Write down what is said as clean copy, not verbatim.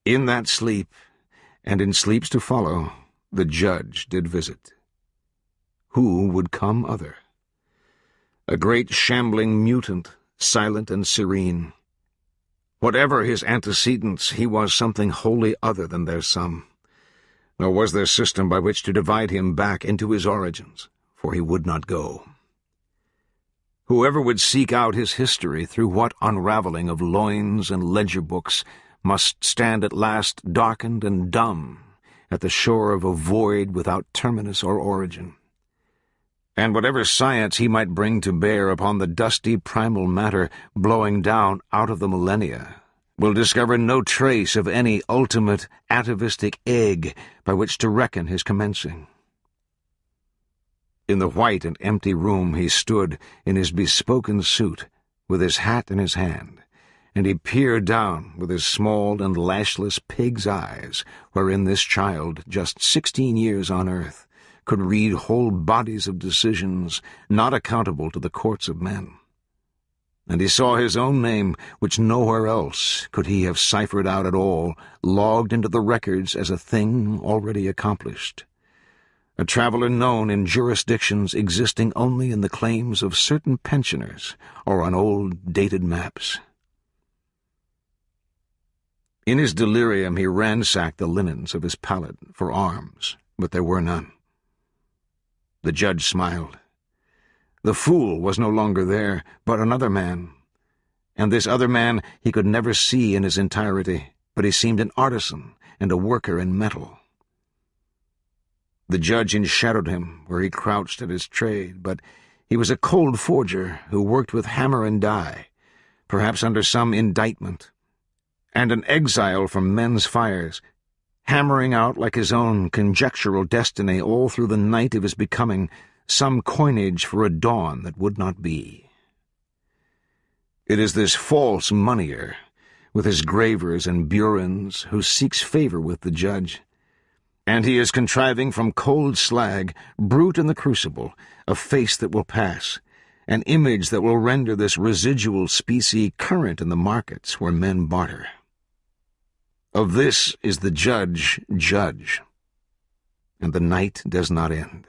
In that sleep, and in sleeps to follow, the judge did visit. Who would come other? A great shambling mutant, silent and serene. Whatever his antecedents, he was something wholly other than their sum. Nor was there system by which to divide him back into his origins, for he would not go. Whoever would seek out his history through what unraveling of loins and ledger books must stand at last darkened and dumb at the shore of a void without terminus or origin. And whatever science he might bring to bear upon the dusty primal matter blowing down out of the millennia will discover no trace of any ultimate atavistic egg by which to reckon his commencing. In the white and empty room he stood in his bespoken suit, with his hat in his hand, and he peered down with his small and lashless pig's eyes, wherein this child, just 16 years on earth, could read whole bodies of decisions not accountable to the courts of men. And he saw his own name, which nowhere else could he have ciphered out at all, logged into the records as a thing already accomplished. A traveler known in jurisdictions existing only in the claims of certain pensioners or on old dated maps. In his delirium he ransacked the linens of his pallet for arms, but there were none. The judge smiled. The fool was no longer there, but another man. And this other man he could never see in his entirety, but he seemed an artisan and a worker in metal. The judge enshadowed him where he crouched at his trade, but he was a cold forger who worked with hammer and die, perhaps under some indictment, and an exile from men's fires, hammering out like his own conjectural destiny all through the night of his becoming some coinage for a dawn that would not be. It is this false moneyer, with his gravers and burins, who seeks favor with the judge, and he is contriving from cold slag, brute in the crucible, a face that will pass, an image that will render this residual species current in the markets where men barter. Of this is the judge, and the night does not end.